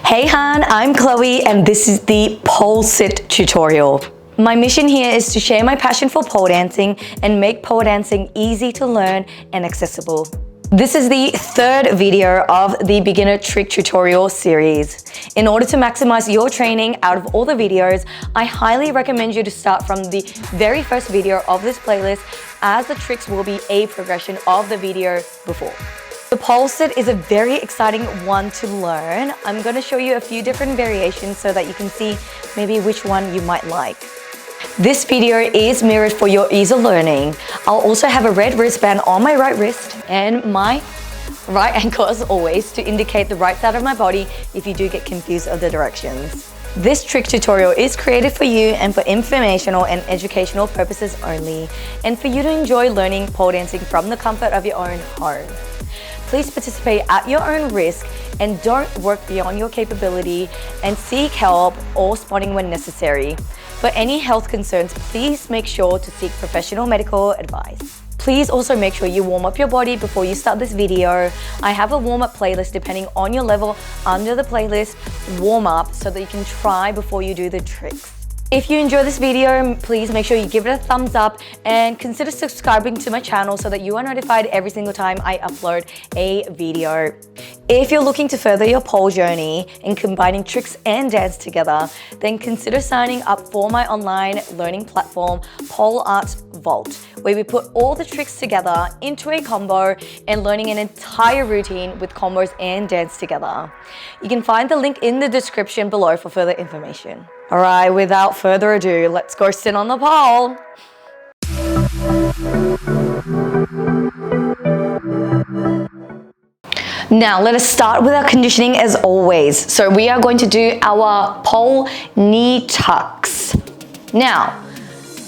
Hey Han, I'm Chloe and this is the pole sit tutorial. My mission here is to share my passion for pole dancing and make pole dancing easy to learn and accessible. This is the third video of the beginner trick tutorial series. In order to maximize your training out of all the videos, I highly recommend you to start from the very first video of this playlist, as the tricks will be a progression of the video before. The pole sit is a very exciting one to learn. I'm going to show you a few different variations so that you can see maybe which one you might like. This video is mirrored for your ease of learning. I'll also have a red wristband on my right wrist and my right ankle as always to indicate the right side of my body if you do get confused of the directions. This trick tutorial is created for you and for informational and educational purposes only, and for you to enjoy learning pole dancing from the comfort of your own home. Please participate at your own risk and don't work beyond your capability, and seek help or spotting when necessary. For any health concerns, please make sure to seek professional medical advice. Please also make sure you warm up your body before you start this video. I have a warm-up playlist depending on your level under the playlist warm up so that you can try before you do the tricks. If you enjoy this video, please make sure you give it a thumbs up and consider subscribing to my channel so that you are notified every single time I upload a video. If you're looking to further your pole journey and combining tricks and dance together, then consider signing up for my online learning platform, Pole Arts Vault, where we put all the tricks together into a combo and learning an entire routine with combos and dance together. You can find the link in the description below for further information. All right, without further ado, let's go sit on the pole. Now, let us start with our conditioning as always. So we are going to do our pole knee tucks. Now,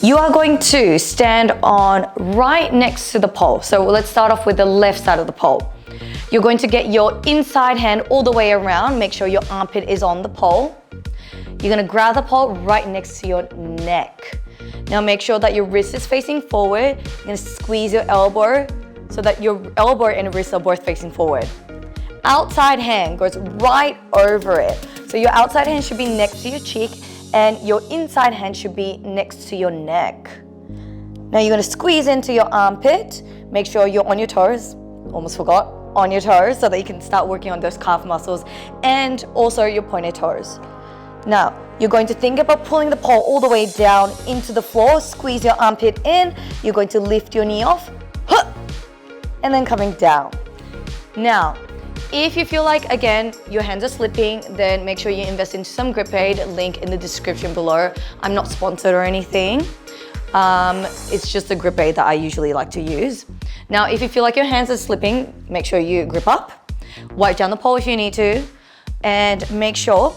you are going to stand on right next to the pole. So let's start off with the left side of the pole. You're going to get your inside hand all the way around. Make sure your armpit is on the pole. You're gonna grab the pole right next to your neck. Now make sure that your wrist is facing forward. You're gonna squeeze your elbow so that your elbow and wrist are both facing forward. Outside hand goes right over it. So your outside hand should be next to your cheek and your inside hand should be next to your neck. Now you're gonna squeeze into your armpit. Make sure you're on your toes. Almost forgot, on your toes, so that you can start working on those calf muscles and also your pointed toes. Now, you're going to think about pulling the pole all the way down into the floor, squeeze your armpit in, you're going to lift your knee off, and then coming down. Now, if you feel like, again, your hands are slipping, then make sure you invest into some grip aid, link in the description below. I'm not sponsored or anything. It's just a grip aid that I usually like to use. Now, if you feel like your hands are slipping, make sure you grip up, wipe down the pole if you need to, and make sure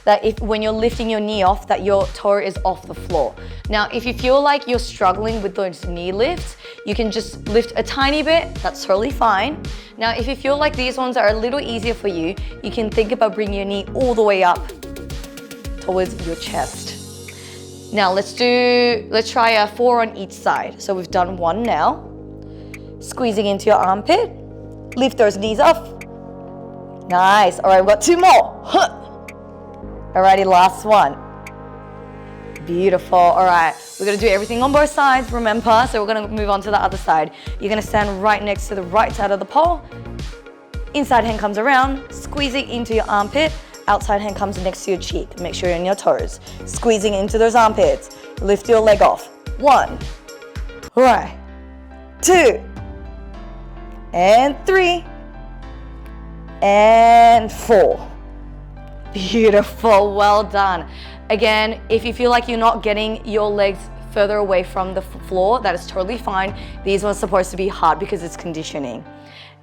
that when you're lifting your knee off, that your toe is off the floor. Now, if you feel like you're struggling with those knee lifts, you can just lift a tiny bit, that's totally fine. Now, if you feel like these ones are a little easier for you, you can think about bringing your knee all the way up towards your chest. Now, let's try a 4 on each side. So we've done 1 now. Squeezing into your armpit, lift those knees off. Nice, all right, we've got 2 more. Alrighty, last one. Beautiful. All right, we're gonna do everything on both sides, remember? So we're gonna move on to the other side. You're gonna stand right next to the right side of the pole. Inside hand comes around, squeezing into your armpit. Outside hand comes next to your cheek. Make sure you're on your toes. Squeezing into those armpits. Lift your leg off. 1. All right. 2. And 3. And 4. Beautiful, well done. Again, if you feel like you're not getting your legs further away from the floor, that is totally fine. These ones are supposed to be hard because it's conditioning.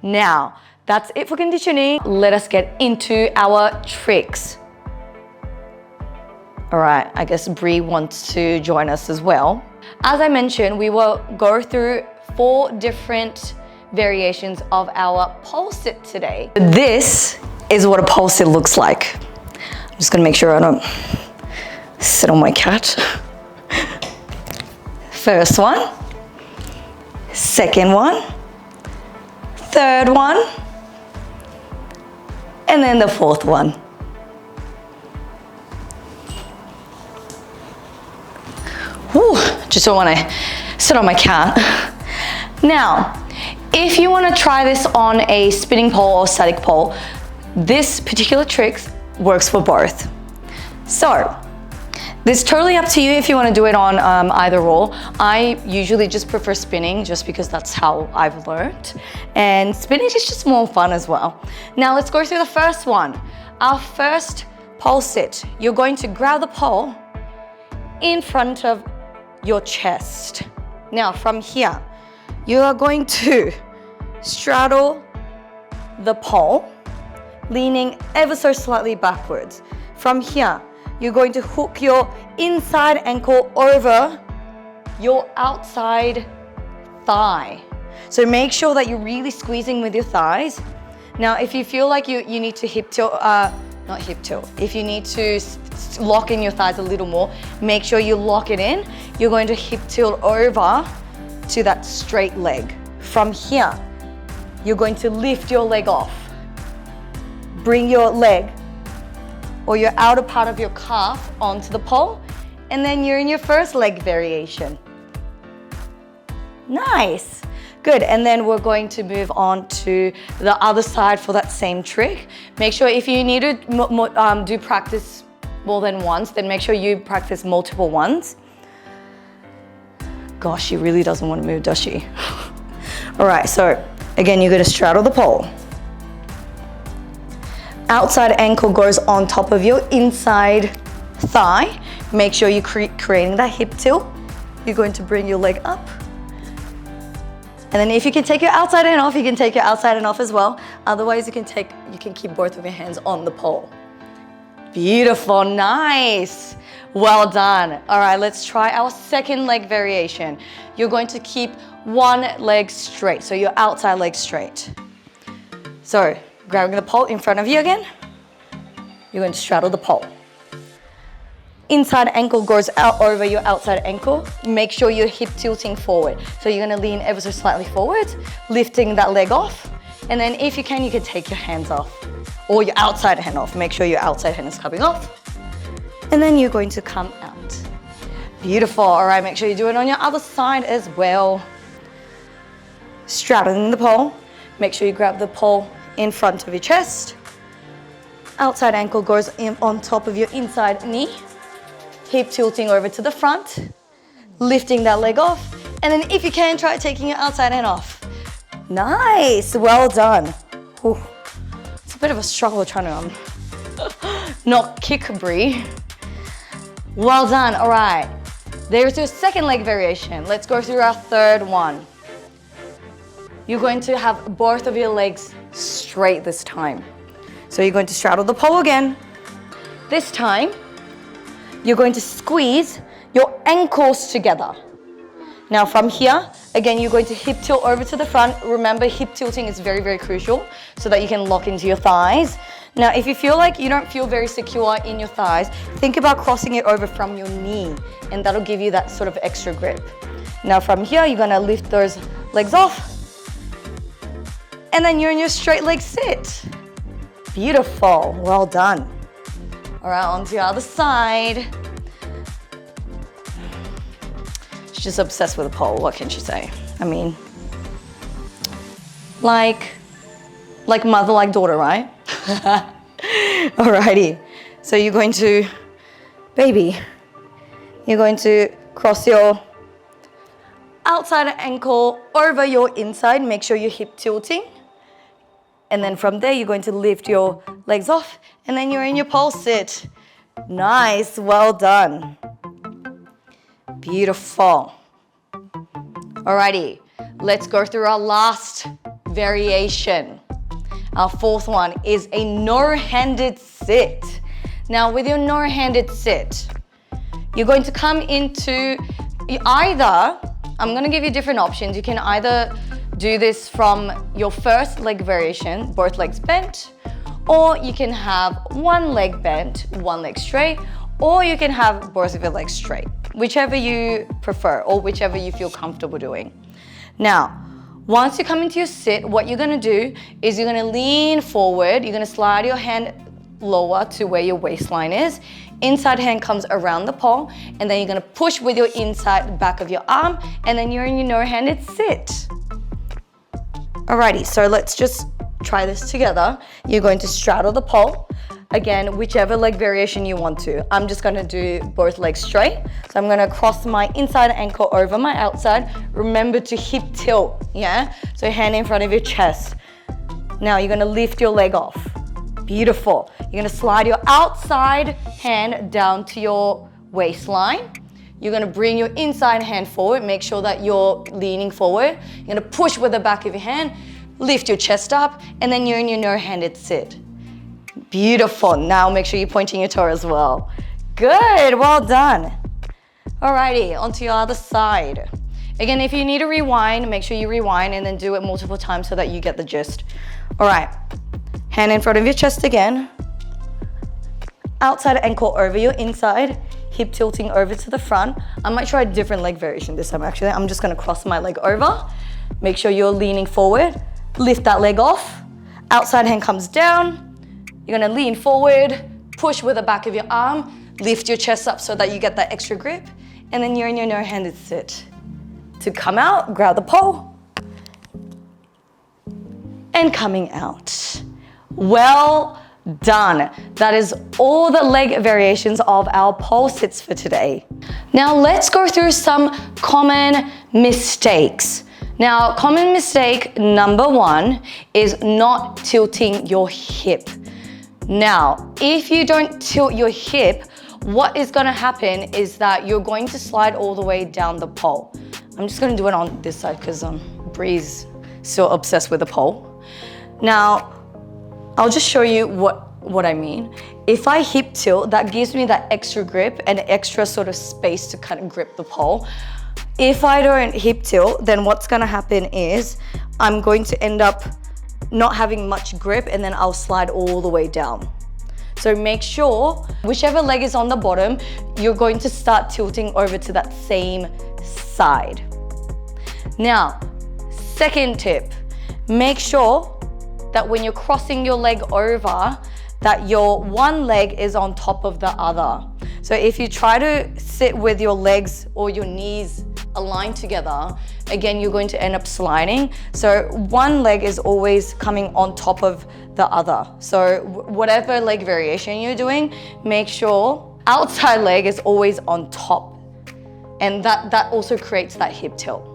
Now, that's it for conditioning. Let us get into our tricks. All right, I guess Bree wants to join us as well. As I mentioned, we will go through 4 different variations of our pole sit today. This is what a pole sit looks like. I'm just gonna make sure I don't sit on my cat. First one, second one, third one, and then the fourth one. Just don't want to sit on my cat. Now, if you want to try this on a spinning pole or static pole, this particular trick works for both. So, this is totally up to you if you want to do it on either or. I usually just prefer spinning just because that's how I've learned. And spinning is just more fun as well. Now let's go through the first one. Our first pole sit. You're going to grab the pole in front of your chest. Now from here, you are going to straddle the pole, leaning ever so slightly backwards. From here, you're going to hook your inside ankle over your outside thigh. So make sure that you're really squeezing with your thighs. Now, if you feel like you need to hip tilt, not hip tilt, if you need to lock in your thighs a little more, make sure you lock it in. You're going to hip tilt over to that straight leg. From here, you're going to lift your leg off. Bring your leg or your outer part of your calf onto the pole, and then you're in your first leg variation. Nice, good. And then we're going to move on to the other side for that same trick. Make sure if you need to do practice more than once, then make sure you practice multiple ones. Gosh, she really doesn't want to move, does she? All right, so again, you're gonna straddle the pole. Outside ankle goes on top of your inside thigh. Make sure you're creating that hip tilt. You're going to bring your leg up. And then if you can take your outside hand off, you can take your outside hand off as well. Otherwise, you can keep both of your hands on the pole. Beautiful, nice. Well done. All right, let's try our second leg variation. You're going to keep one leg straight, so your outside leg straight. So, grabbing the pole in front of you again, you're going to straddle the pole. Inside ankle goes out over your outside ankle. Make sure you're hip tilting forward. So you're gonna lean ever so slightly forward, lifting that leg off. And then if you can take your hands off or your outside hand off. Make sure your outside hand is coming off. And then you're going to come out. Beautiful, all right, make sure you do it on your other side as well. Straddling the pole. Make sure you grab the pole in front of your chest. Outside ankle goes in on top of your inside knee. Hip tilting over to the front, lifting that leg off. And then if you can, try taking your outside hand off. Nice, well done. Ooh, it's a bit of a struggle trying to not kick Brie. Well done, all right. There's your second leg variation. Let's go through our third one. You're going to have both of your legs straight this time. So you're going to straddle the pole again. This time, you're going to squeeze your ankles together. Now from here, again, you're going to hip tilt over to the front. Remember, hip tilting is very, very crucial so that you can lock into your thighs. Now, if you feel like you don't feel very secure in your thighs, think about crossing it over from your knee, and that'll give you that sort of extra grip. Now from here, you're gonna lift those legs off, and then you're in your straight leg sit. Beautiful, well done. All right, on to the other side. She's just obsessed with a pole, what can she say? I mean, like mother, like daughter, right? Alrighty, so you're going to, you're going to cross your outside ankle over your inside. Make sure you're hip tilting. And then from there, you're going to lift your legs off, and then you're in your pole sit. Nice, well done. Beautiful. Alrighty, let's go through our last variation. Our fourth one is a no-handed sit. Now with your no-handed sit, you're going to come into either, I'm gonna give you different options. You can either do this from your first leg variation, both legs bent, or you can have one leg bent, one leg straight, or you can have both of your legs straight, whichever you prefer or whichever you feel comfortable doing. Now, once you come into your sit, what you're gonna do is you're gonna lean forward, you're gonna slide your hand lower to where your waistline is. Inside hand comes around the pole, and then you're gonna push with your inside back of your arm, and then you're in your no-handed sit. Alrighty, so let's just try this together. You're going to straddle the pole. Again, whichever leg variation you want to. I'm just gonna do both legs straight. So I'm gonna cross my inside ankle over my outside. Remember to hip tilt, yeah? So hand in front of your chest. Now you're gonna lift your leg off. Beautiful. You're gonna slide your outside hand down to your waistline. You're gonna bring your inside hand forward. Make sure that you're leaning forward. You're gonna push with the back of your hand, lift your chest up, and then you're in your no-handed sit. Beautiful. Now make sure you're pointing your toe as well. Good, well done. Alrighty, onto your other side. Again, if you need to rewind, make sure you rewind and then do it multiple times so that you get the gist. All right, hand in front of your chest again. Outside ankle over your inside, hip tilting over to the front. I might try a different leg variation this time actually. I'm just gonna cross my leg over. Make sure you're leaning forward. Lift that leg off. Outside hand comes down. You're gonna lean forward, push with the back of your arm, lift your chest up so that you get that extra grip, and then you're in your no-handed sit. To come out, grab the pole, and coming out. Well done. That is all the leg variations of our pole sits for today. Now let's go through some common mistakes. Now, common mistake number 1 is not tilting your hip. Now, if you don't tilt your hip, what is gonna happen is that you're going to slide all the way down the pole. I'm just gonna do it on this side because Bree's so obsessed with the pole. Now, I'll just show you what I mean. If I hip tilt, that gives me that extra grip and extra sort of space to kind of grip the pole. If I don't hip tilt, then what's gonna happen is I'm going to end up not having much grip and then I'll slide all the way down. So make sure, whichever leg is on the bottom, you're going to start tilting over to that same side. Now, second tip, make sure that when you're crossing your leg over, that your one leg is on top of the other. So if you try to sit with your legs or your knees aligned together, again, you're going to end up sliding. So one leg is always coming on top of the other. So whatever leg variation you're doing, make sure outside leg is always on top. And that also creates that hip tilt.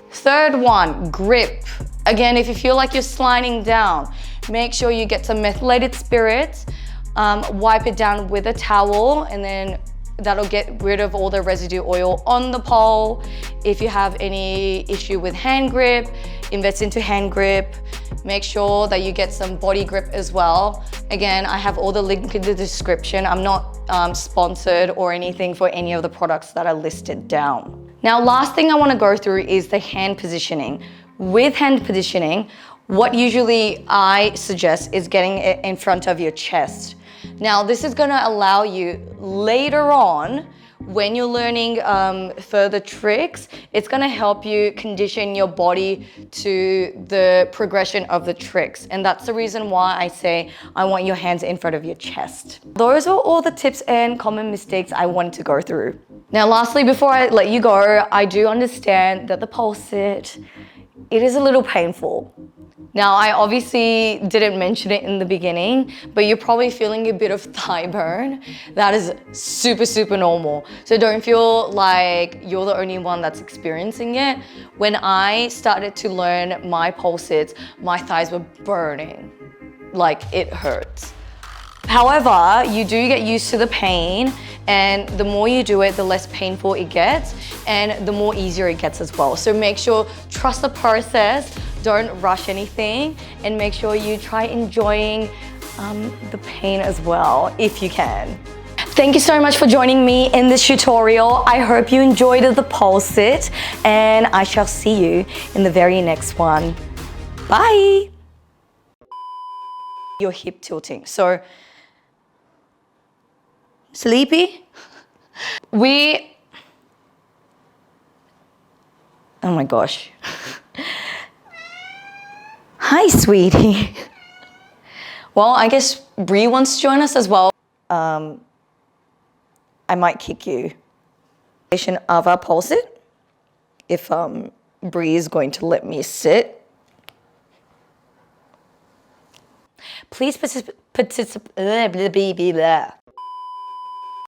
Third one, grip. Again, if you feel like you're sliding down, make sure you get some methylated spirits, wipe it down with a towel, and then that'll get rid of all the residue oil on the pole. If you have any issue with hand grip, invest into hand grip. Make sure that you get some body grip as well. Again, I have all the link in the description. I'm not sponsored or anything for any of the products that are listed down. Now, last thing I want to go through is the hand positioning. With hand positioning, what usually I suggest is getting it in front of your chest. Now, this is gonna allow you later on, when you're learning further tricks, it's gonna help you condition your body to the progression of the tricks. And that's the reason why I say I want your hands in front of your chest. Those are all the tips and common mistakes I wanted to go through. Now, lastly, before I let you go, I do understand that the pole sit, it is a little painful. Now, I obviously didn't mention it in the beginning, but you're probably feeling a bit of thigh burn. That is super, super normal. So don't feel like you're the only one that's experiencing it. When I started to learn my pole sits, my thighs were burning, like it hurts. However, you do get used to the pain, and the more you do it, the less painful it gets, and the more easier it gets as well. So make sure, trust the process, don't rush anything, and make sure you try enjoying the pain as well, if you can. Thank you so much for joining me in this tutorial. I hope you enjoyed the pole sit, and I shall see you in the very next one. Bye. Your hip tilting. So, sleepy? Oh my gosh. Hi, sweetie. Well, I guess Bree wants to join us as well, I might kick you. Of our pole sit, if Bree is going to let me sit. Please participate.